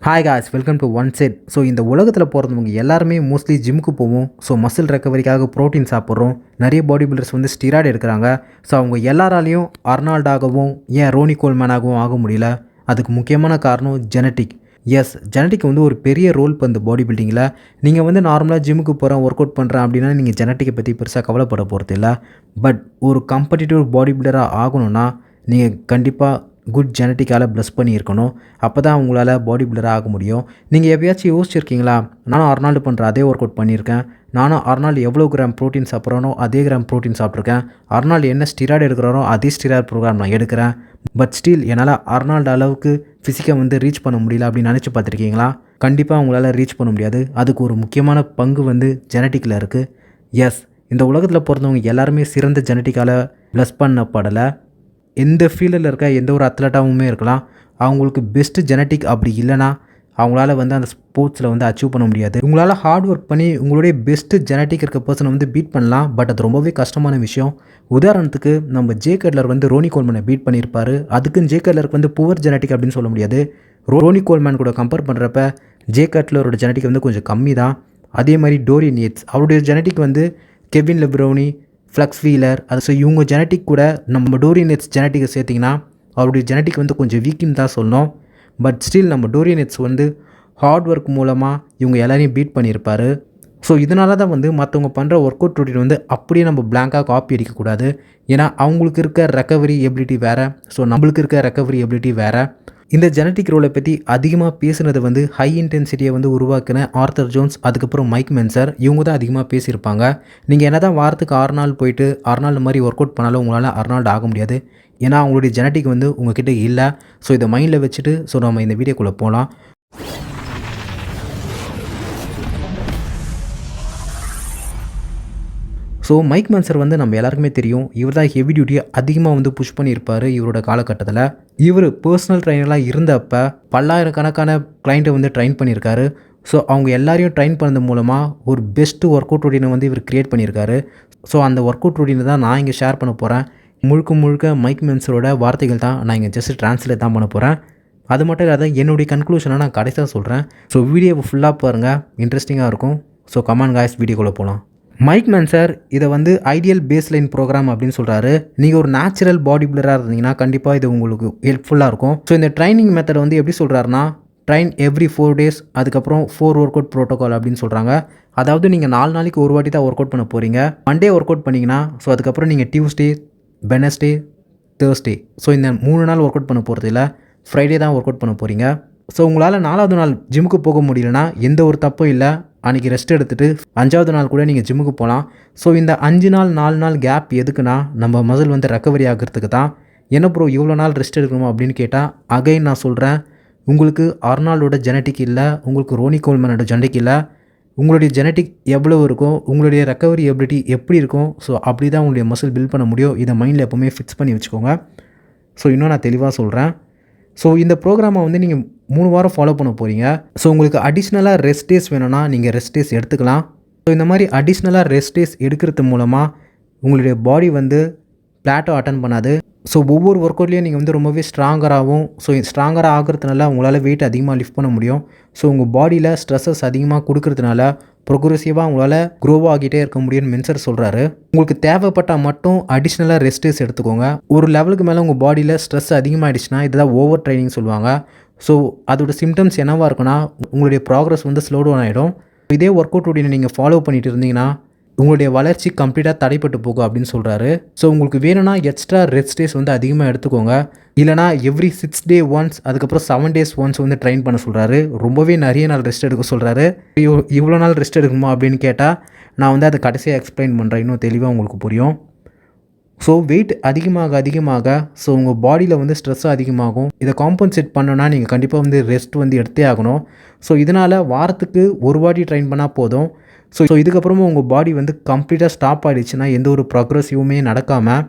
Hi guys, welcome to one set. So இந்த உலகத்தில் போகிறவங்க எல்லாருமே மோஸ்ட்லி ஜிம்முக்கு போவோம். ஸோ மசில் ரெக்கவரிக்காக ப்ரோட்டீன் சாப்பிட்றோம். நிறைய பாடி பில்டர்ஸ் வந்து ஸ்டீராய்டு எடுக்கிறாங்க. ஸோ அவங்க எல்லாராலையும் அர்னால்டாகவும் ஏன் ரோனி கோல்மேனாகவும் ஆக முடியல. அதுக்கு முக்கியமான காரணம் ஜெனட்டிக். எஸ், ஜெனட்டிக் வந்து ஒரு பெரிய ரோல் இப்போ இந்த பாடி பில்டிங்கில். நீங்கள் வந்து நார்மலாக ஜிம்முக்கு போகிறேன், ஒர்க் அவுட் பண்ணுறேன் அப்படின்னா நீங்கள் ஜெனட்டிக்கை பற்றி பெருசாக கவலைப்பட போகிறது இல்லை. பட் ஒரு காம்படிட்டிவ் பாடி பில்டராக ஆகணும்னா நீங்கள் கண்டிப்பாக குட் ஜெனட்டிக்கால் ப்ளஸ் பண்ணியிருக்கணும். அப்போ தான் உங்களால் பாடி பில்டராக ஆக முடியும். நீங்கள் எப்பயாச்சும் யோசிச்சிருக்கீங்களா, நானும் அர்னால்டு பண்ணுற அதே ஒர்க் அவுட் பண்ணியிருக்கேன், நானும் அர்னால்டு எவ்வளோ கிராம் ப்ரோட்டீன் சாப்பிட்றானோ அதே கிராம் ப்ரோட்டீன் சாப்பிட்ருக்கேன், அர்னால்டு என்ன ஸ்டீராய்டு எடுக்கிறானோ அதே ஸ்டீராய்டு ப்ரோக்ராம் நான் எடுக்கிறேன், பட் ஸ்டில் என்னால் அர்னால்டு அளவுக்கு ஃபிசிக்கை வந்து ரீச் பண்ண முடியல அப்படின்னு நினச்சி பார்த்துருக்கீங்களா? கண்டிப்பாக உங்களால் ரீச் பண்ண முடியாது. அதுக்கு ஒரு முக்கியமான பங்கு வந்து ஜெனட்டிக்கில் இருக்குது. எஸ், இந்த உலகத்தில் பிறந்தவங்க எல்லாருமே சிறந்த ஜெனட்டிக்கால் ப்ளஸ் பண்ணப்படலை. எந்த ஃபீல்டில் இருக்க எந்த ஒரு அத்லட்டாகவுமே இருக்கலாம், அவங்களுக்கு பெஸ்ட்டு ஜெனட்டிக் அப்படி இல்லைனா அவங்களால வந்து அந்த ஸ்போர்ட்ஸில் வந்து அச்சீவ் பண்ண முடியாது. உங்களால் ஹார்ட் ஒர்க் பண்ணி உங்களுடைய பெஸ்ட்டு ஜெனட்டிக் இருக்க பர்சனை வந்து பீட் பண்ணலாம், பட் அது ரொம்பவே கஷ்டமான விஷயம். உதாரணத்துக்கு நம்ம ஜே கட்லர் வந்து ரோனி கோல்மேனை பீட் பண்ணியிருப்பார். அதுக்குன்னு ஜே கட்லருக்கு வந்து புவர் ஜெனட்டிக் அப்படின்னு சொல்ல முடியாது. ரோனி கோல்மேன் கூட கம்பேர் பண்ணுறப்ப ஜே கட்லரோட ஜெனட்டிக் வந்து கொஞ்சம் கம்மி தான். அதே மாதிரி டோரியன் ஏட்ஸ், அவருடைய ஜெனட்டிக் வந்து கெவின் லெப்ரோனி, ஃப்ளக்ஸ் வீலர், அது ஸோ இவங்க ஜெனட்டிக் கூட நம்ம டோரியன் ஏட்ஸ் ஜெனட்டிக்கை சேர்த்திங்கன்னா அவருடைய ஜெனட்டிக் வந்து கொஞ்சம் வீக்குன்னு தான் சொல்லணும். பட் ஸ்டில் நம்ம டோரியன் ஏட்ஸ் வந்து ஹார்ட் ஒர்க் மூலமாக இவங்க எல்லாரையும் பீட் பண்ணியிருப்பார். ஸோ இதனால தான் வந்து மற்றவங்க பண்ணுற ஒர்க் அவுட் ரொட்டீன் வந்து அப்படியே நம்ம பிளாங்காக காப்பி அடிக்கக்கூடாது. ஏன்னா அவங்களுக்கு இருக்க ரெக்கவரி எபிலிட்டி வேறு, ஸோ நம்மளுக்கு இருக்க ரெக்கவரி எபிலிட்டி வேறு. இந்த ஜெனட்டிக் ரோலை பற்றி அதிகமாக பேசுனது வந்து ஹை இன்டென்சிட்டியை வந்து உருவாக்கின ஆர்த்தர் ஜோன்ஸ், அதுக்கப்புறம் மைக் மென்சர், இவங்க தான் அதிகமாக பேசியிருப்பாங்க. நீங்கள் என்ன தான் வாரத்துக்கு 6 நாள் போயிட்டு அர்னால்டு மாதிரி ஒர்க் அவுட் பண்ணாலும் உங்களால் அர்னால்டு ஆக முடியாது. ஏன்னா அவங்களுடைய ஜெனட்டிக் வந்து உங்ககிட்ட இல்லை. ஸோ இதை மைண்டில் வச்சுட்டு நம்ம இந்த வீடியோக்குள்ளே போகலாம். ஸோ மைக் மென்சர் வந்து நம்ம எல்லாருக்குமே தெரியும், இவர் தான் ஹெவி டியூட்டியை அதிகமாக வந்து புஷ் பண்ணியிருப்பார் இவரோட காலகட்டத்தில். இவர் பர்சனல் ட்ரைனராக இருந்தப்போ பல்லாயிரக்கணக்கான கிளைண்ட்டை வந்து ட்ரைன் பண்ணியிருக்காரு. ஸோ அவங்க எல்லாரையும் ட்ரைன் பண்ணது மூலமாக ஒரு பெஸ்ட்டு ஒர்க் அவுட் ரொட்டீனை வந்து இவர் க்ரியேட் பண்ணியிருக்காரு. ஸோ அந்த ஒர்க் அவுட் ரொட்டீனை தான் நான் இங்கே ஷேர் பண்ண போகிறேன். முழுக்க முழுக்க மைக் மென்சரோட வார்த்தைகள் தான் நான் இங்கே ஜஸ்ட் ட்ரான்ஸ்லேட் தான் பண்ண போகிறேன். அது மட்டும் இல்லாத என்னுடைய கன்க்ளூஷனை நான் கடைசியாக சொல்கிறேன். ஸோ வீடியோவை ஃபுல்லாக பாருங்கள், இன்ட்ரெஸ்டிங்காக இருக்கும். ஸோ கமான் காய்ஸ், வீடியோக்குள்ளே போகலாம். மைக் மென்சர் இதை வந்து ஐடியல் பேஸ்லைன் ப்ரோக்ராம் அப்படின்னு சொல்கிறாரு. நீங்கள் ஒரு நேச்சுரல் பாடி பில்டராக இருந்தீங்கன்னா கண்டிப்பாக இது உங்களுக்கு ஹெல்ப்ஃபுல்லாக இருக்கும். ஸோ இந்த ட்ரைனிங் மெத்தட் வந்து எப்படி சொல்கிறாருன்னா, ட்ரைன் எவ்ரி 4 days, அதுக்கப்புறம் 4 ஒர்க் அவுட் ப்ரோட்டோகால் அப்படின்னு சொல்கிறாங்க. அதாவது நீங்கள் 4 நாளைக்கு ஒரு வாட்டி தான் ஒர்க் அவுட் பண்ண போகிறீங்க. மண்டே ஒர்க் அவுட் பண்ணிங்கன்னா ஸோ அதுக்கப்புறம் நீங்கள் டியூஸ்டே, வெனஸ்டே, தேர்ஸ்டே, ஸோ இந்த 3 நாள் ஒர்க் அவுட் பண்ண போகிறது இல்லை, ஃப்ரைடே தான் ஒர்க் அவுட் பண்ண போகிறீங்க. ஸோ உங்களால் 4வது நாள் ஜிம்முக்கு போக முடியலன்னா எந்த ஒரு தப்பும் இல்லை, அன்றைக்கி ரெஸ்ட் எடுத்துகிட்டு 5வது நாள் கூட நீங்கள் ஜிம்முக்கு போகலாம். ஸோ இந்த 5 நாள் 4 நாள் கேப் எதுக்குன்னா நம்ம மசில் வந்து ரெக்கவரி ஆகிறதுக்கு தான். என்ன ப்ரோ இவ்வளோ நாள் ரெஸ்ட் எடுக்கணுமா அப்படின்னு கேட்டால் அகைன் நான் சொல்கிறேன், உங்களுக்கு அர்னால்டோட ஜெனட்டிக் இல்லை, உங்களுக்கு ரோனி கோல்மேனோட ஜெனட்டிக் இல்லை. உங்களுடைய ஜெனட்டிக் எவ்வளோ இருக்கும், உங்களுடைய ரெக்கவரி எபிலிட்டி எப்படி இருக்கும், ஸோ அப்படி தான் உங்களுடைய மசில் பில்ட் பண்ண முடியும். இதை மைண்டில் எப்போவுமே ஃபிக்ஸ் பண்ணி வச்சுக்கோங்க. ஸோ இன்னும் நான் தெளிவாக சொல்கிறேன். ஸோ இந்த ப்ரோக்ராமை வந்து நீங்கள் 3 வாரம் ஃபாலோ பண்ண போகிறீங்க. ஸோ உங்களுக்கு அடிஷ்னலாக ரெஸ்ட் டேஸ் வேணும்னா நீங்கள் ரெஸ்ட் டேஸ் எடுத்துக்கலாம். ஸோ இந்த மாதிரி அடிஷ்னலாக ரெஸ்ட் டேஸ் எடுக்கிறது மூலமாக உங்களுடைய பாடி வந்து பிளாட்டோ அட்டன் பண்ணாது. ஸோ ஒவ்வொரு ஒர்க் அவுட்லேயும் நீங்கள் வந்து ரொம்பவே ஸ்ட்ராங்கராகவும், ஸோ ஸ்ட்ராங்கராக ஆகிறதுனால உங்களால் வெயிட் அதிகமாக லிஃப்ட் பண்ண முடியும். ஸோ உங்கள் பாடியில் ஸ்ட்ரெஸ்ஸஸ் அதிகமாக கொடுக்கறதுனால ப்ரொக்ரெசிவாக உங்களால் க்ரோவ் ஆகிட்டே இருக்க முடியும்னு மென்சர் சொல்கிறாரு. உங்களுக்கு தேவைப்பட்டால் மட்டும் அடிஷ்னலாக ரெஸ்ட் டேஸ் எடுத்துக்கோங்க. ஒரு லெவலுக்கு மேலே உங்கள் பாடியில் ஸ்ட்ரெஸ் அதிகமாகிடுச்சுன்னா இதுதான் ஓவர் ட்ரைனிங் சொல்லுவாங்க. ஸோ அதோட சிம்டம்ஸ் என்னவாக இருக்குன்னா உங்களுடைய ப்ராக்ரஸ் வந்து ஸ்லோ டவுன் ஆகிடும். இதே ஒர்க் அவுட் ரொட்டீனை நீங்கள் ஃபாலோ பண்ணிட்டு இருந்தீங்கன்னா உங்களுடைய வளர்ச்சி கம்ப்ளீட்டாக தடைப்பட்டு போகும் அப்படின்னு சொல்கிறாரு. ஸோ உங்களுக்கு வேணும்னா எக்ஸ்ட்ரா ரெஸ்ட் டேஸ் வந்து அதிகமாக எடுத்துக்கோங்க. இல்லைனா எவ்ரி 6 days ஒன்ஸ், அதுக்கப்புறம் 7 days ஒன்ஸ் வந்து ட்ரைன் பண்ண சொல்கிறாரு. ரொம்பவே நிறைய நாள் ரெஸ்ட் எடுக்க சொல்கிறாரு. இவ்வளோ நாள் ரெஸ்ட் எடுக்குமா அப்படின்னு கேட்டால் நான் வந்து அதை கடைசியாக எக்ஸ்பிளைன் பண்ணுறேன், இன்னும் தெளிவாக உங்களுக்கு புரியும். ஸோ வெயிட் அதிகமாக ஸோ உங்கள் பாடியில் வந்து ஸ்ட்ரெஸ்ஸும் அதிகமாகும். இதை காம்பன்சேட் பண்ணோன்னா நீங்கள் கண்டிப்பாக வந்து ரெஸ்ட் வந்து எடுத்தே ஆகணும். ஸோ இதனால் வாரத்துக்கு ஒரு வாட்டி ட்ரைன் பண்ணால் போதும். ஸோ இதுக்கப்புறமா உங்கள் பாடி வந்து கம்ப்ளீட்டாக ஸ்டாப் ஆகிடுச்சுன்னா எந்த ஒரு ப்ராக்ரெசிவுமே நடக்காமல்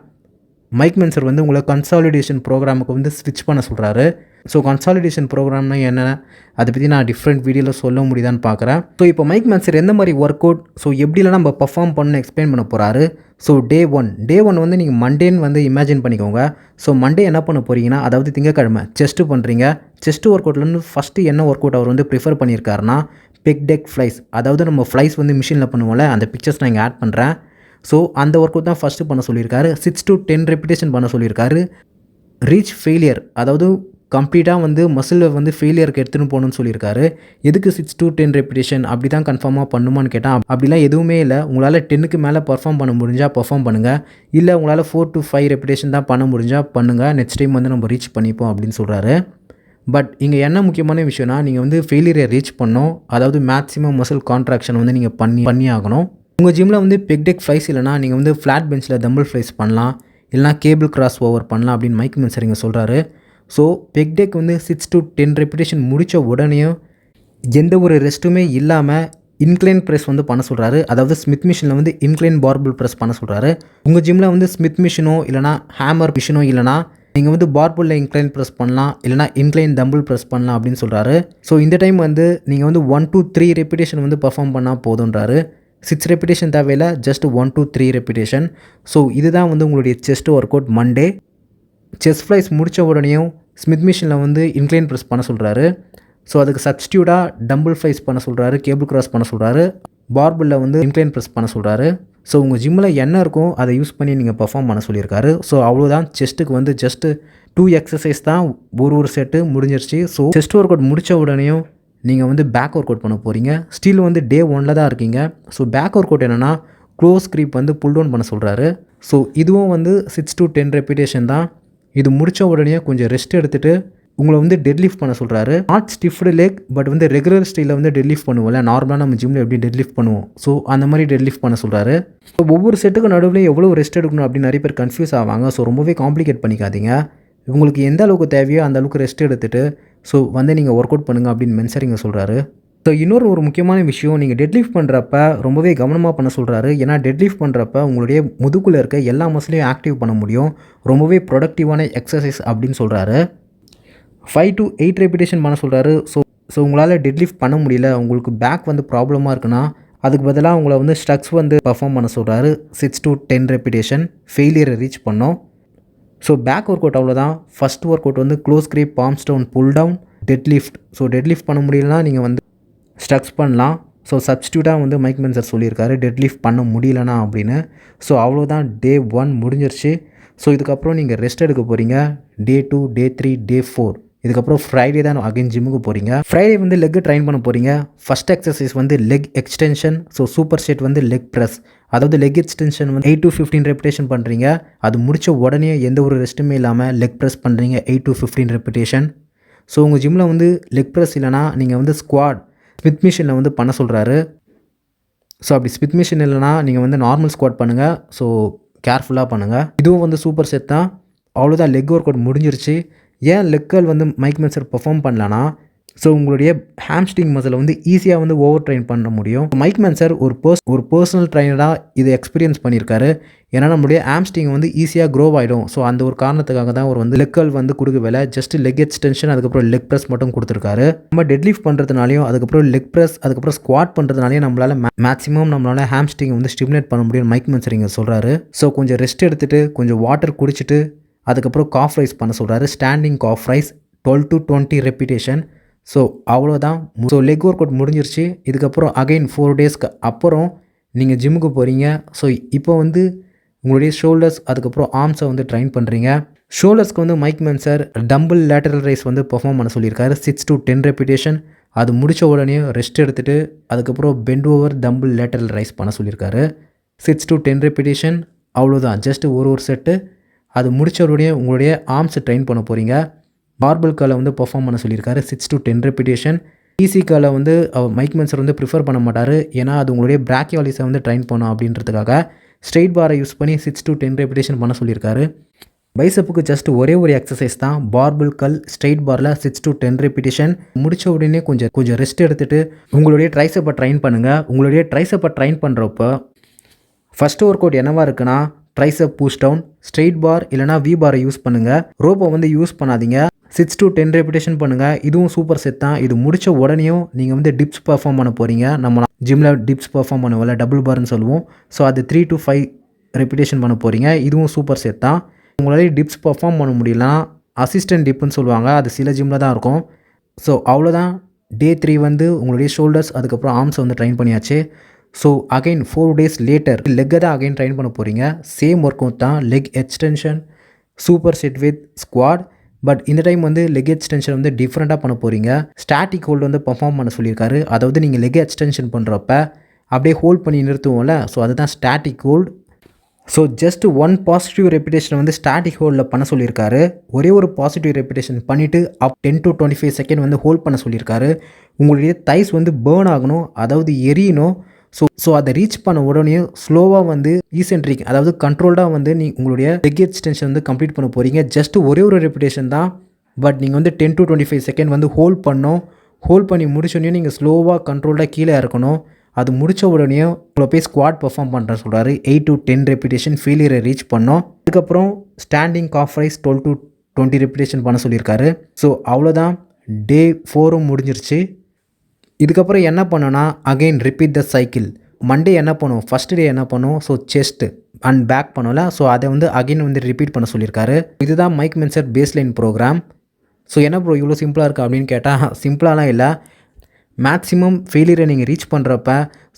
மைக் மென்சர் வந்து உங்களை கன்சாலிடேஷன் ப்ரோக்ராமுக்கு வந்து ஸ்விட்ச் பண்ண சொல்கிறாரு. ஸோ கன்சாலிடேஷன் ப்ரோக்ராம்னா என்ன, அதை பற்றி நான் டிஃப்ரெண்ட் வீடியோவில் சொல்ல முடியுதான்னு பார்க்குறேன். ஸோ இப்போ மைக் மென்சர் எந்த மாதிரி ஒர்க் அவுட், ஸோ எப்படிலாம் நம்ம பர்ஃபார்ம் பண்ணணும் எக்ஸ்பிளைன் பண்ண போகிறாரு. ஸோ டே ஒன் வந்து நீங்கள் மண்டேன்னு வந்து இமேஜின் பண்ணிக்கோங்க. ஸோ மண்டே என்ன பண்ண போகிறீங்கன்னா, அதாவது திங்கக்கிழமை செஸ்ட்டு பண்ணுறீங்க. செஸ்ட் ஒர்க் அவுட்லேருந்து ஃபஸ்ட்டு என்ன ஒர்க் அவுட் அவர் வந்து ப்ரிஃபர் பண்ணியிருக்காருன்னா பெக் டெக் ஃப்ளைஸ், அதாவது நம்ம ஃப்ளைஸ் வந்து மிஷினில் பண்ணுவோம்ல, அந்த பிக்சர்ஸ் நான் இங்கே ஆட் பண்ணுறேன். ஸோ அந்த ஒர்க் அவுட் தான் ஃபஸ்ட்டு பண்ண சொல்லியிருக்காரு. 6 to 10 ரெப்பிடேஷன் பண்ண சொல்லியிருக்காரு. ரீச் ஃபெயிலியர், அதாவது கம்ப்ளீட்டாக வந்து மசிலை வந்து ஃபெயிலியருக்கு எடுத்துகிட்டு போகணும்னு சொல்லியிருக்காரு. எதுக்கு 6 to 10 ரெப்பிடேஷன் அப்படி தான் கன்ஃபார்மாக பண்ணுமான்னு கேட்டால் அப்படிலாம் எதுவுமே இல்லை. உங்களால் 10க்கு மேலே பர்ஃபார்ம் பண்ண முடிஞ்சால் பர்ஃபார்ம் பண்ணுங்கள், இல்லை உங்களால் 4 to 5 ரெப்பிடேஷன் தான் பண்ண முடிஞ்சால் பண்ணுங்கள், நெக்ஸ்ட் டைம் வந்து நம்ம ரீச் பண்ணிப்போம் அப்படின்னு சொல்கிறாரு. பட் இங்கே என்ன முக்கியமான விஷயம்னா, நீங்கள் வந்து ஃபெயிலியரை ரீச் பண்ணணும், அதாவது மேக்ஸிமம் மசில் கான்ட்ராக்ஷன் வந்து நீங்கள் பண்ணி ஆகணும். உங்கள் ஜிம்மில் வந்து பெக் டெக் ஃப்ளைஸ் இல்லைனா நீங்கள் வந்து ஃப்ளாட் பெஞ்சில் தம்பிள் ஃப்ளைஸ் பண்ணலாம், இல்லைனா கேபிள் கிராஸ் ஓவர் பண்ணலாம் அப்படின்னு மைக் மென்சர் இங்கே சொல்கிறாரு. ஸோ பெக் டெக் வந்து 6 to 10 ரெப்பிடேஷன் முடித்த உடனேயும் எந்த ஒரு ரெஸ்ட்டுமே இல்லாமல் இன்க்ளைன் ப்ரெஸ் வந்து பண்ண சொல்கிறாரு. அதாவது ஸ்மித் மிஷினில் வந்து இன்க்ளைன் பார்பிள் ப்ரெஸ் பண்ண சொல்கிறாரு. உங்கள் ஜிம்மில் வந்து ஸ்மித் மிஷினோ இல்லைனா ஹேமர் மிஷினோ இல்லைனா நீங்கள் வந்து பார்பிளில் இன்க்ளைன் ப்ரெஸ் பண்ணலாம், இல்லைனா இன்க்ளைன் தம்பிள் ப்ரெஸ் பண்ணலாம் அப்படின்னு சொல்கிறாரு. ஸோ இந்த டைம் வந்து நீங்கள் வந்து 1 to 3 ரெப்பிடேஷன் வந்து பர்ஃபார்ம் பண்ணால் போதுன்றாரு. 6 ரெப்பிடேஷன் தேவையில்லை, ஜஸ்ட் 1 to 3 ரெப்பிடேஷன். ஸோ இதுதான் வந்து உங்களுடைய chest work out Monday. Chest flies முடித்த உடனேயும் ஸ்மித் மிஷினில் வந்து இன்க்ளைன் ப்ரெஸ் பண்ண சொல்கிறாரு. ஸோ அதுக்கு சப்ஸ்டியூட்டாக டம்பிள் ஃப்ளைஸ் பண்ண சொல்கிறாரு, கேபிள் கிராஸ் பண்ண சொல்கிறாரு, பார்பிளில் வந்து இன்க்ளைன் ப்ரெஸ் பண்ண சொல்கிறாரு. ஸோ உங்கள் ஜிம்மில் என்ன இருக்கோ அதை யூஸ் பண்ணி நீங்கள் பர்ஃபார்ம் பண்ண சொல்லியிருக்காரு. ஸோ அவ்வளோதான், செஸ்ட்டுக்கு வந்து ஜஸ்ட்டு 2 எக்ஸசைஸ் தான், ஒரு செட்டு முடிஞ்சிருச்சு. ஸோ செஸ்ட் ஒர்க் அவுட் முடித்த உடனேயும் நீங்கள் வந்து பேக் ஒர்க் அவுட் பண்ண போகிறீங்க. ஸ்டில் வந்து டே 1ல் தான் இருக்கீங்க. ஸோ பேக் ஒர்க் அவுட் என்னென்னா க்ளோஸ் க்ரீப் வந்து புல் டவுன் பண்ண சொல்கிறாரு. ஸோ இதுவும் வந்து 6 to 10 ரெப்பிடேஷன் தான். இது முடித்த உடனே கொஞ்சம் ரெஸ்ட் எடுத்துகிட்டு உங்களை வந்து டெட்லிஃப்ட் பண்ண சொல்கிறாரு. நாட் ஸ்டிஃப்டு லெக், பட் வந்து ரெகுலர் ஸ்டைலில் வந்து டெட்லிஃப்ட் பண்ணுவோம்ல, நார்மலாக நம்ம ஜிம்மில் எப்படி டெட்லிஃப்ட் பண்ணுவோம், ஸோ அந்த மாதிரி டெட்லிஃப்ட் பண்ண சொல்கிறாரு. ஸோ ஒவ்வொரு செட்டுக்கு நடுவில் எவ்வளோ ரெஸ்ட் எடுக்கணும் அப்படின்னு நிறைய பேர் கன்ஃபியூஸ் ஆவாங்க. ஸோ ரொம்பவே காம்ப்ளிகேட் பண்ணிக்காதீங்க. உங்களுக்கு எந்த அளவுக்கு தேவையோ அந்த அளவுக்கு ரெஸ்ட் எடுத்துகிட்டு ஸோ வந்து நீங்கள் ஒர்க் அவுட் பண்ணுங்கள் அப்படின்னு மென்சரிங்க சொல்கிறாரு. ஸோ இன்னொரு முக்கியமான விஷயம், நீங்கள் டெட்லிஃப்ட் பண்ணுறப்ப ரொம்பவே கவனமாக பண்ண சொல்கிறாரு. ஏன்னா டெட்லிஃப்ட் பண்ணுறப்ப உங்களுடைய முதுகுல இருக்க எல்லா மசிலையும் ஆக்டிவ் பண்ண முடியும். ரொம்பவே ப்ரொடக்டிவான எக்ஸசைஸ் அப்படின்னு சொல்கிறாரு. 5 to 8 ரெப்பிடேஷன் பண்ண சொல்கிறாரு. ஸோ உங்களால் டெட்லிஃப்ட் பண்ண முடியல, உங்களுக்கு பேக் வந்து ப்ராப்ளமாக இருக்குன்னா அதுக்கு பதிலாக உங்களை வந்து ஸ்ட்ரக்ஸ் வந்து பர்ஃபார்ம் பண்ண சொல்கிறாரு. 6 to 10 ரெப்பிடேஷன் ஃபெயிலியரை ரீச் பண்ணோம். ஸோ பேக் ஒர்க் அவுட் அவ்வளோதான். ஃபஸ்ட் ஒர்க் அவுட் வந்து close grip, palms down, pull down, deadlift. So deadlift பண்ண முடியலனா நீங்கள் வந்து ஸ்ட்ரக்ஸ் பண்ணலாம். ஸோ சப்ஸ்டியூட்டாக வந்து மைக் மென்சர் சொல்லியிருக்காரு டெட்லிஃப்ட் பண்ண முடியலனா அப்படின்னு. ஸோ அவ்வளோதான், டே 1 முடிஞ்சிருச்சு. ஸோ இதுக்கப்புறம் நீங்கள் ரெஸ்ட் எடுக்க போகிறீங்க. டே 2, டே 3, டே 4, இதுக்கப்புறம் ஃப்ரைடே தான் அகைன் ஜிம்முக்கு போகிறீங்க. ஃப்ரைடே வந்து லெக்கு ட்ரைன் பண்ண போகிறீங்க. ஃபஸ்ட் எக்ஸசைஸ் வந்து leg extension. So super set வந்து லெக் ப்ரெஸ், அதாவது லெக் எக்ஸ்டென்ஷன் வந்து 8 to 15 ரெப்பிடேஷன் பண்ணுறீங்க. அது முடித்த உடனே எந்த ஒரு ரெஸ்ட்டுமே இல்லாமல் லெக் ப்ரெஸ் பண்ணுறீங்க 8 to 15 ரெப்பிடேஷன். ஸோ உங்கள் ஜிம்மில் வந்து லெக் ப்ரெஸ் இல்லைனா நீங்கள் வந்து ஸ்குவாட் ஸ்மித் மிஷினில் வந்து பண்ண சொல்கிறாரு. ஸோ அப்படி ஸ்மித் மிஷின் இல்லைனா நீங்கள் வந்து நார்மல் ஸ்குவாட் பண்ணுங்கள். ஸோ கேர்ஃபுல்லாக பண்ணுங்கள். இதுவும் வந்து சூப்பர் செட் தான். அவ்வளோதான், லெக் ஒர்க் அவுட் முடிஞ்சிருச்சு. ஏன் லெக்கல் வந்து மைக் மென்சர் பெர்ஃபார்ம் பண்ணலனா, ஸோ உங்களுடைய ஹாம்ஸ்ட்ரிங் மசிலை வந்து ஈஸியாக வந்து ஓவர் ட்ரெயின் பண்ண முடியும். மைக் மென்சர் ஒரு பர்சனல் ட்ரைனராக இதை எக்ஸ்பீரியன்ஸ் பண்ணியிருக்காரு. ஏன்னா நம்மளுடைய ஹாம்ஸ்ட்ரிங் வந்து ஈஸியாக க்ரோ ஆகிடும். ஸோ அந்த ஒரு காரணத்துக்காக தான் ஒரு வந்து லெக்கல் வந்து கொடுக்க வேலை ஜஸ்ட் லெக் எக்ஸ்டென்ஷன், அதுக்கப்புறம் லெக் ப்ரெஸ் மட்டும் கொடுத்துருக்காரு. நம்ம டெட்லிஃப்ட் பண்ணுறதுனாலையும் அதுக்கப்புறம் லெக் ப்ரெஸ், அதுக்கப்புறம் ஸ்குவாட் பண்ணுறதுனாலையும் நம்மளால் ஹாம்ஸ்ட்ரிங் வந்து ஸ்டிமுலேட் பண்ண முடியும் மைக் மென்சர் இங்கே சொல்கிறாரு. ஸோ கொஞ்சம் ரெஸ்ட் எடுத்துகிட்டு கொஞ்சம் வாட்டர் குடிச்சிட்டு அதுக்கப்புறம் காஃப் ரைஸ் பண்ண சொல்கிறாரு. Standing calf raise 12 to 20 repetition. So அவ்வளோதான். ஸோ லெக் ஒர்க் அவுட் முடிஞ்சிருச்சு. இதுக்கப்புறம் அகைன் 4 டேஸ்க்கு அப்புறம் நீங்கள் ஜிம்முக்கு போகிறீங்க. ஸோ இப்போ வந்து உங்களுடைய ஷோல்டர்ஸ் அதுக்கப்புறம் ஆர்ம்ஸை வந்து ட்ரைன் பண்ணுறீங்க. ஷோல்டர்ஸ்க்கு வந்து மைக் மென்சர் டம்பிள் லேட்டரல் ரைஸ் வந்து பெர்ஃபார்ம் பண்ண சொல்லியிருக்காரு. 6 to 10 ரெப்பிடேஷன். அது முடித்த உடனே ரெஸ்ட் எடுத்துகிட்டு அதுக்கப்புறம் bent over dumbbell lateral raise பண்ண சொல்லியிருக்காரு. 6 to 10 ரெப்பிடேஷன். அவ்வளோதான், ஜஸ்ட் ஒரு செட்டு. அது முடித்த உடனே உங்களுடைய ஆர்ம்ஸை ட்ரெயின் பண்ண போகிறீங்க. பார்பிள் காலை வந்து பெர்ஃபார்ம் பண்ண சொல்லியிருக்காரு. 6 to 10 ரெப்பிடேஷன். ஈஸி காலை வந்து மைக் மென்சர் வந்து ப்ரிஃபர் பண்ண மாட்டார். ஏன்னா அது உங்களுடைய பிராக்கியாலிஸை வந்து ட்ரைன் பண்ணும் அப்படின்றதுக்காக ஸ்ட்ரெயிட் பாரை யூஸ் பண்ணி 6 to 10 ரெப்பிடேஷன் பண்ண சொல்லியிருக்காரு. பைசப்புக்கு ஜஸ்ட் ஒரே ஒரு எக்ஸசைஸ் தான், பார்பிள் கல் ஸ்ட்ரெயிட் பாரில் 6 to 10 ரெப்பிடேஷன். முடித்த உடனே கொஞ்சம் ரெஸ்ட் எடுத்துகிட்டு உங்களுடைய ட்ரைசப்பை ட்ரைன் பண்ணுங்கள். உங்களுடைய ட்ரைசப்பை ட்ரைன் பண்ணுறப்போ ஃபஸ்ட்டு ஒர்க் அவுட் என்னவாக இருக்குன்னா ட்ரைசெப் புஷ் டவுன், ஸ்ட்ரெயிட் பார் இல்லைனா வி பாரை யூஸ் பண்ணுங்கள். ரோப்பை வந்து யூஸ் பண்ணாதீங்க. 6 to 10 ரெப்பிடேஷன் பண்ணுங்கள். இதுவும் சூப்பர் செட் தான். இது முடித்த உடனேயும் நீங்கள் வந்து டிப்ஸ் பர்ஃபார்ம் பண்ண போகிறீங்க. நம்ம ஜிம்மில் டிப்ஸ் பர்ஃபார்ம் பண்ணுவோம்ல, டபுள் பார்னு சொல்லுவோம். ஸோ அது 3 to 5 ரெப்பிடேஷன் பண்ண போகிறீங்க. இதுவும் சூப்பர் செட் தான். உங்களால் டிப்ஸ் பர்ஃபார்ம் பண்ண முடியலனா அசிஸ்டன்ட் டிப்புன்னு சொல்லுவாங்க, அது சில ஜிம்மில் தான் இருக்கும். ஸோ அவ்வளோதான். டே 3 வந்து உங்களுடைய ஷோல்டர்ஸ் அதுக்கப்புறம் ஆர்ம்ஸை வந்து ட்ரைன் பண்ணியாச்சு. ஸோ அகைன் 4 days லேட்டர் லெக்கை தான் அகைன் ட்ரைன் பண்ண போகிறீங்க. சேம் ஒர்க் அவுட் தான், leg extension, super set with squad. But இந்த டைம் வந்து லெக் எக்ஸ்டென்ஷன் வந்து டிஃப்ரெண்ட்டாக பண்ண போகிறீங்க. ஸ்டாட்டிக் ஹோல்டு வந்து பர்ஃபார்ம் பண்ண சொல்லியிருக்காரு. அதாவது நீங்கள் லெக் எக்ஸ்டென்ஷன் பண்ணுறப்ப அப்படியே ஹோல்ட் பண்ணி நிறுத்துவோம்ல, ஸோ அதுதான் static hold. So just 1 positive repetition வந்து ஸ்டாட்டிக் ஹோல்டில் பண்ண சொல்லியிருக்காரு. ஒரே ஒரு பாசிட்டிவ் ரெப்பிடேஷன் பண்ணிவிட்டு 10 to 25 செகண்ட் வந்து ஹோல்ட் பண்ண சொல்லியிருக்காரு. உங்களுடைய தைஸ் வந்து பேர்ன் ஆகணும், அதாவது எரியணும். ஸோ அதை ரீச் பண்ண உடனே ஸ்லோவாக வந்து ஈசென்ட்ரிக், அதாவது கண்ட்ரோல்டாக வந்து உங்களுடைய லெக் எக்ஸ்டென்ஷன் வந்து கம்ப்ளீட் பண்ண போகிறீங்க. ஜஸ்ட் ஒரே ஒரு ரெப்பிடேஷன் தான். பட் நீங்கள் வந்து 10 to 25 செகண்ட் வந்து ஹோல்ட் பண்ணணும். ஹோல்ட் பண்ணி முடிச்சோடனே நீங்கள் ஸ்லோவாக கண்ட்ரோல்டாக கீழே இறக்கணும். அது முடித்த உடனே உங்களை போய் ஸ்குவாட் பர்ஃபார்ம் பண்ணுற சொல்கிறாரு. 8 to 10 ரெப்பிடேஷன் ஃபெயிலியரை ரீச் பண்ணோம். அதுக்கப்புறம் standing calf raise 12 to 20 repetition பண்ண சொல்லியிருக்காரு. ஸோ அவ்வளோதான். டே 4ம் முடிஞ்சிருச்சு. இதுக்கப்புறம் என்ன பண்ணோன்னா again repeat the cycle. Monday என்ன பண்ணுவோம், ஃபஸ்ட் டே என்ன பண்ணுவோம், ஸோ செஸ்ட் அண்ட் பேக் பண்ணோம்ல, ஸோ அதை வந்து அகெயின் வந்து ரிப்பீட் பண்ண சொல்லியிருக்காரு. இதுதான் Mike Mentzer baseline program. So என்ன ப்ரோ இவ்வளோ சிம்பிளாக இருக்குது அப்படின்னு கேட்டால், சிம்பிளாலாம் இல்லை. மேக்ஸிமம் ஃபெயிலியரை நீங்கள் ரீச் பண்ணுறப்ப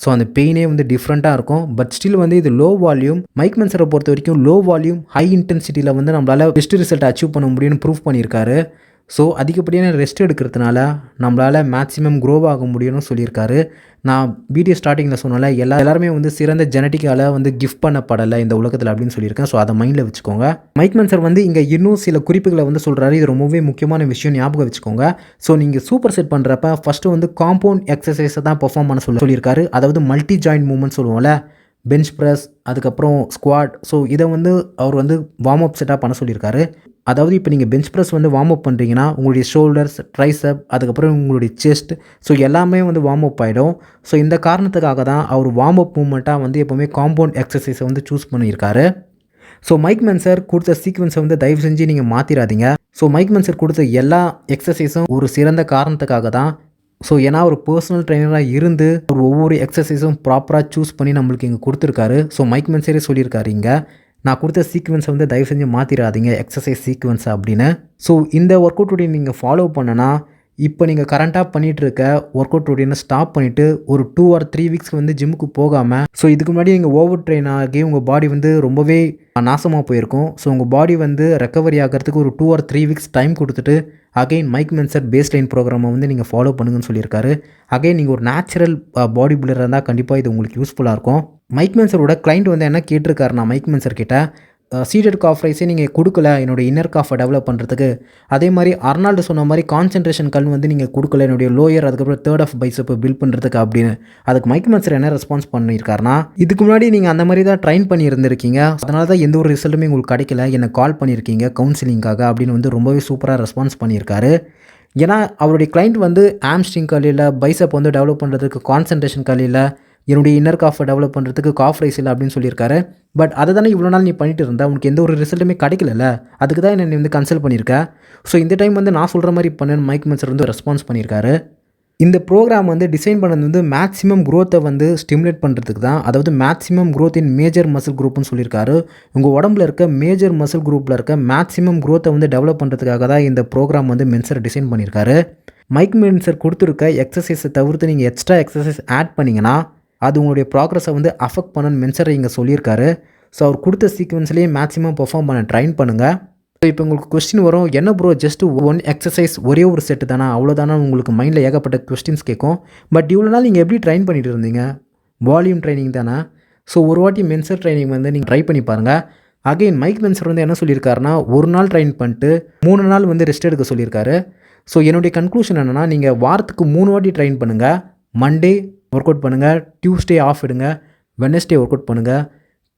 ஸோ அந்த பெயினே வந்து டிஃப்ரெண்ட்டாக இருக்கும். பட் ஸ்டில் வந்து இது லோ வால்யூம். மைக் மென்சரை பொறுத்த வரைக்கும் லோ வால்யூம் ஹை இன்டென்சிட்டியில் வந்து நம்மளால் பெஸ்ட் ரிசல்ட் அச்சீவ் பண்ண முடியும்னு ப்ரூவ் பண்ணியிருக்காரு. ஸோ அதிகப்படியான ரெஸ்ட் எடுக்கிறதுனால நம்மளால் மேக்ஸிமம் க்ரோவ் ஆக முடியும்னு சொல்லியிருக்காரு. நான் வீடியோ ஸ்டார்டிங்கில் சொன்னல, எல்லாருமே வந்து சிறந்த ஜெனட்டிக்கால் வந்து கிஃப்ட் பண்ணப்படலை இந்த உலகத்தில் அப்படின்னு சொல்லியிருக்கேன். ஸோ அதை மைண்டில் வச்சுக்கோங்க. மைக் மென்சர் வந்து இங்கே இன்னும் சில குறிப்புகளை வந்து சொல்கிறாரு. இது ரொம்பவே முக்கியமான விஷயம், ஞாபகம் வச்சுக்கோங்க. ஸோ நீங்கள் சூப்பர் செட் பண்ணுறப்ப ஃபஸ்ட்டு வந்து காம்பவுண்ட் எக்ஸசைஸை தான் பெர்ஃபார்ம் பண்ண சொல்லியிருக்காரு. அதாவது மல்டி ஜாயிண்ட் மூவ்மெண்ட் சொல்லுவோம்ல, பெஞ்ச் ப்ரெஸ் அதுக்கப்புறம் ஸ்குவாட். ஸோ இதை வந்து அவர் வந்து வார்ம் அப் செட்டாக பண்ண சொல்லியிருக்காரு. அதாவது இப்போ நீங்கள் பெஞ்ச் ப்ரெஸ் வந்து வார்ம் அப் பண்ணுறீங்கன்னா உங்களுடைய ஷோல்டர்ஸ், ட்ரைசெப் அதுக்கப்புறம் உங்களுடைய செஸ்ட், ஸோ எல்லாமே வந்து வார்ம் அப் ஆகிடும். ஸோ இந்த காரணத்துக்காக தான் அவர் வார்ம் அப் மூவ்மெண்ட்டாக வந்து எப்போவுமே காம்பவுண்ட் எக்ஸசைஸை வந்து சூஸ் பண்ணியிருக்காரு. ஸோ மைக் மென்சர் கொடுத்த சீக்வன்ஸை வந்து தயவு செஞ்சு நீங்கள் மாற்றிடாதீங்க. ஸோ மைக் மென்சர் கொடுத்த எல்லா எக்ஸசைஸும் ஒரு சிறந்த காரணத்துக்காக தான். ஸோ ஏன்னா ஒரு பர்சனல் ட்ரைனராக இருந்து ஒரு ஒவ்வொரு எக்ஸசைஸும் ப்ராப்பராக சூஸ் பண்ணி நம்மளுக்கு இங்கே கொடுத்துருக்காரு. ஸோ மைக் மென்சரே சொல்லியிருக்காரு இங்கே, நான் கொடுத்த சீக்வன்ஸை வந்து தயவு செஞ்சு மாற்றிடாதீங்க எக்ஸசைஸ் சீக்வன்ஸை அப்படின்னு. ஸோ இந்த ஒர்க் அவுட் ரொட்டீன் நீங்கள் ஃபாலோ பண்ணனா இப்போ நீங்கள் கரண்ட்டாக பண்ணிகிட்டு இருக்க ஒர்க் அவுட் ரொட்டீனை ஸ்டாப் பண்ணிவிட்டு ஒரு 2 or 3 வீக்ஸ்க்கு வந்து ஜிம்முக்கு போகாமல், ஸோ இதுக்கு முன்னாடி நீங்கள் ஓவர் ட்ரெயின் ஆகி உங்கள் பாடி வந்து ரொம்பவே நாசமாக போயிருக்கும். ஸோ உங்கள் பாடி வந்து ரெக்கவரி ஆகிறதுக்கு ஒரு 2 or 3 வீக்ஸ் டைம் கொடுத்துட்டு அகைன் மைக் மென்சர் பேஸ்லைன் ப்ரோக்ராமை வந்து நீங்கள் ஃபாலோ பண்ணுங்கன்னு சொல்லியிருக்காரு. அகைன் நீங்கள் ஒரு நேச்சுரல் பாடி பில்டராக இருந்தால் கண்டிப்பாக இது உங்களுக்கு யூஸ்ஃபுல்லாக இருக்கும். மைக் மென்சரோட கிளைண்ட் வந்து என்ன கேட்டிருக்காருன்னா, மைக் மென்சர் கிட்ட சீடட் காஃப் ரைஸே நீங்கள் கொடுக்கல என்னுடைய இன்னர் காஃபை டெவலப் பண்ணுறதுக்கு, அதே மாதிரி அர்னால்டு சொன்ன மாதிரி கான்சன்ட்ரேஷன் கல் வந்து நீங்கள் கொடுக்கல என்னுடைய லோயர் அதுக்கப்புறம் தேர்ட் ஆஃப் பைசப்பை பில்ட் பண்ணுறதுக்கு அப்படின்னு. அதுக்கு மைக் மென்சர் என்ன ரெஸ்பான்ஸ் பண்ணியிருக்காருனா, இதுக்கு முன்னாடி நீங்கள் அந்த மாதிரி தான் ட்ரைன் பண்ணி இருந்திருக்கீங்க, அதனால தான் எந்த ஒரு ரிசல்ட்டுமே உங்களுக்கு கிடைக்கல, என்னை கால் பண்ணியிருக்கீங்க கவுன்சிலிங்காக அப்படின்னு வந்து ரொம்பவே சூப்பராக ரெஸ்பான்ஸ் பண்ணியிருக்காரு. ஏன்னா அவருடைய கிளைண்ட் வந்து ஆம்ஸ்ட்ரிங் கல் இல்லை, பைசப் வந்து டெவலப் பண்ணுறதுக்கு கான்சன்ட்ரேஷன் கல் இல்லை, என்னுடைய இன்னர் காஃபை டெவலப் பண்ணுறதுக்கு காஃப் ரைஸ் இல்லை அப்படின்னு சொல்லியிருக்காரு. பட் அதை தானே இவ்வளோ நாள் நீ பண்ணிட்டு இருந்தா, உனக்கு எந்த ஒரு ரிசல்ட்டுமே கிடைக்கல, அதுக்கு தான் என்னை வந்து கன்சல்ட் பண்ணியிருக்கேன். ஸோ இந்த டைம் வந்து நான் சொல்கிற மாதிரி பண்ணுன்னு மைக் மென்சர் வந்து ரெஸ்பான்ஸ் பண்ணியிருக்காரு. இந்த ப்ரோக்ராம் வந்து டிசைன் பண்ணது வந்து மேக்ஸிமம் க்ரோத்தை வந்து ஸ்டிமுலேட் பண்ணுறதுக்கு தான். அதாவது maximum growth in major muscle குரூப்னு சொல்லியிருக்காரு. உங்கள் உடம்புல இருக்க மேஜர் மசில் குரூப்பில் இருக்க மேக்ஸிமம் க்ரோத்தை வந்து டெவலப் பண்ணுறதுக்காக தான் இந்த ப்ரோக்ராம் வந்து மென்சர் டிசைன் பண்ணியிருக்காரு. மைக் மென்சர் கொடுத்துருக்க எக்ஸசைஸை தவிர்த்து நீங்கள் எக்ஸ்ட்ரா எக்ஸசைஸ் ஆட் பண்ணிங்கன்னா அது உங்களுடைய ப்ராக்ரஸை வந்து அஃபெக்ட் பண்ணணும்னு மென்சர் இங்கே சொல்லியிருக்காரு. ஸோ அவர் கொடுத்த சீக்வன்ஸ்லேயே மேக்ஸிமம் பெர்ஃபார்ம் பண்ண ட்ரைன் பண்ணுங்கள். ஸோ இப்போ உங்களுக்கு கொஸ்டின் வரும், என்ன ப்ரோ ஜஸ்ட் 1 எக்ஸசைஸ் ஒரே ஒரு செட்டு தானே, அவ்வளோதானே, உங்களுக்கு மைண்டில் ஏகப்பட்ட கொஸ்டின்ஸ் கேட்கும். பட் இவ்வளோ நாள் நீங்கள் எப்படி ட்ரைன் பண்ணிட்டு இருந்தீங்க, வால்யூம் ட்ரைனிங் தானே. ஸோ ஒரு வாட்டி மென்சர் ட்ரைனிங் வந்து நீங்கள் ட்ரை பண்ணி பாருங்கள். அகைன் மைக் மென்சர் வந்து என்ன சொல்லியிருக்காருன்னா, ஒரு நாள் ட்ரைன் பண்ணிட்டு 3 நாள் வந்து ரெஸ்ட் எடுக்க சொல்லியிருக்காரு. ஸோ என்னுடைய கன்க்ளூஷன் என்னென்னா, நீங்கள் வாரத்துக்கு 3 வாட்டி ட்ரைன் பண்ணுங்கள். மண்டே ஒர்க் அவுட் பண்ணுங்கள், டியூஸ்டே ஆஃப் எடுங்க, வெட்னஸ்டே ஒர்க் அவுட் பண்ணுங்கள்,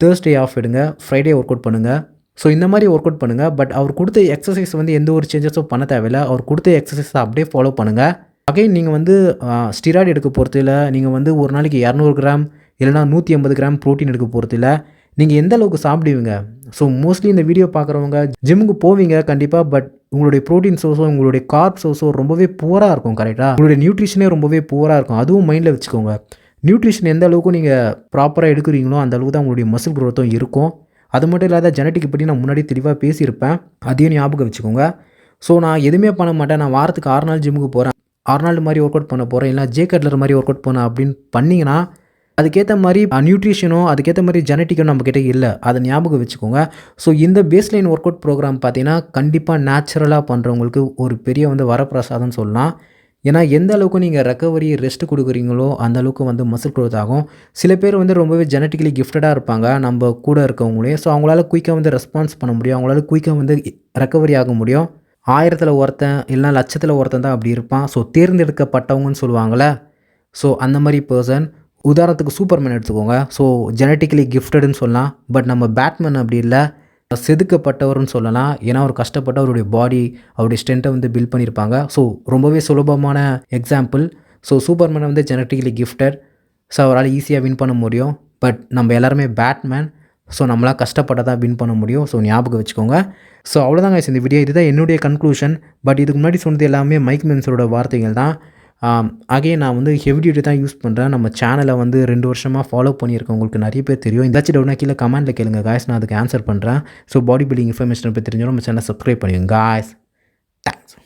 தேர்ஸ்டே ஆஃப் எடுங்க, ஃப்ரைடே ஒர்க் அவுட் பண்ணுங்கள். ஸோ இந்த மாதிரி ஒர்க் அவுட் பண்ணுங்கள். பட் அவர் கொடுத்த எக்ஸசைஸ் வந்து எந்த ஒரு சேஞ்சஸும் பண்ண தேவையில்லை. அவர் கொடுத்த எக்ஸசைஸை அப்படியே ஃபாலோ பண்ணுங்கள். அகைன் நீங்கள் வந்து ஸ்டிராய்டு எடுக்க போகிறது இல்லை, நீங்கள் வந்து ஒரு நாளைக்கு 200 கிராம் இல்லைனா 150 கிராம் ப்ரோட்டீன் எடுக்க போகிறது இல்லை. நீங்கள் எந்த அளவுக்கு சாப்பிடுவீங்க. ஸோ மோஸ்ட்லி இந்த வீடியோ பார்க்குறவங்க ஜிம்முக்கு போவீங்க கண்டிப்பாக. பட் உங்களுடைய ப்ரோட்டீன் சோர்ஸோ உங்களுடைய கார்ப் சோர்ஸோ ரொம்பவே புவராக இருக்கும். கரெக்டாக உங்களுடைய நியூட்ரிஷனே ரொம்பவே புவராக இருக்கும். அதுவும் மைண்டில் வச்சுக்கோங்க. நியூட்ரிஷன் எந்த அளவுக்கு நீங்கள் ப்ராப்பராக எடுக்கிறீங்களோ அந்த அளவுக்கு தான் உங்களுடைய மசில் க்ரோத்தும் இருக்கும். அது மட்டும் இல்லாத ஜெனட்டிக் பற்றி நான் முன்னாடி தெளிவாக பேசியிருப்பேன். அதையும் ஞாபகம் வச்சுக்கோங்க. ஸோ நான் எதுவுமே பண்ண மாட்டேன். நான் வாரத்துக்கு 6 நாள் ஜிம்முக்கு போகிறேன், ஆர்னால்டு மாதிரி ஒர்க் அவுட் பண்ண போகிறேன், இல்லை ஜே கட்லர் மாதிரி ஒர்க் அவுட் பண்ண அப்படின்னு பண்ணிங்கன்னா அதுக்கேற்ற மாதிரி நியூட்ரிஷனோ அதுக்கேற்ற மாதிரி ஜெனட்டிக்கோ நம்மக்கிட்ட இல்லை. அதை ஞாபகம் வச்சுக்கோங்க. ஸோ இந்த பேஸ்லைன் ஒர்க் அவுட் ப்ரோக்ராம் பார்த்தீங்கன்னா கண்டிப்பாக நேச்சுரலாக பண்ணுறவங்களுக்கு ஒரு பெரிய வந்து வரப்பிரசாதம்னு சொல்லலாம். ஏன்னா எந்த அளவுக்கு நீங்கள் ரெக்கவரி ரெஸ்ட் கொடுக்குறீங்களோ அந்த அளவுக்கு வந்து மசில் க்ரோத் ஆகும். சில பேர் வந்து ரொம்பவே ஜெனட்டிக்கலி கிஃப்டடாக இருப்பாங்க நம்ம கூட இருக்கவங்களே. ஸோ அவங்களால குயிக்காக வந்து ரெஸ்பான்ஸ் பண்ண முடியும், அவங்களால குயிக்காக வந்து ரெக்கவரி ஆக முடியும். 1000ல் ஒருத்தன் இல்லைனா லட்சத்தில் ஒருத்தன் தான் அப்படி இருப்பான். ஸோ தேர்ந்தெடுக்கப்பட்டவங்கன்னு சொல்லுவாங்கள்ல, ஸோ அந்த மாதிரி பர்சன். உதாரணத்துக்கு சூப்பர்மேன் எடுத்துக்கோங்க. ஸோ ஜெனட்டிக்கலி கிஃப்டடுன்னு சொல்லலாம். பட் நம்ம பேட்மேன் அப்படி இல்லை, செதுக்கப்பட்டவர்னு சொல்லலாம். ஏன்னா அவர் கஷ்டப்பட்டு அவருடைய பாடி அவருடைய ஸ்ட்ரென்த்தை வந்து பில்ட் பண்ணியிருப்பாங்க. ஸோ ரொம்பவே சுலபமான எக்ஸாம்பிள். ஸோ சூப்பர்மேன் வந்து ஜெனட்டிக்கலி கிஃப்டட். ஸோ அவரால் ஈஸியாக வின் பண்ண முடியும். பட் நம்ம எல்லாருமே பேட்மேன். ஸோ நம்மளால் கஷ்டப்பட்ட தான் வின் பண்ண முடியும். ஸோ ஞாபகம் வச்சுக்கோங்க. ஸோ அவ்வளோதாங்க இந்த வீடியோ. இதுதான் என்னுடைய கன்க்ளூஷன். பட் இதுக்கு முன்னாடி சொன்னது எல்லாமே மைக் மென்சரோட வார்த்தைகள் தான். அகைன் நான் வந்து ஹெவி டியூட்டி தான் யூஸ் பண்ணுறேன். நம்ம சேனலை வந்து 2 வருஷமாக ஃபாலோ பண்ணியிருக்கேன். உங்களுக்கு நிறைய பேர் தெரியும். ஏதாச்சும் டவுட்னா கீழே கமெண்ட்டில் கேளுங்க காய்ஸ், நான் அதுக்கு ஆன்சர் பண்ணுறேன். ஸோ பாடி பில்டிங் இன்ஃபர்மேஷனை பற்றி தெரிஞ்சாலும் நம்ம சேனலை சப்ஸ்கிரைப் பண்ணிடுங்க காய்ஸ். தேங்க்ஸ்.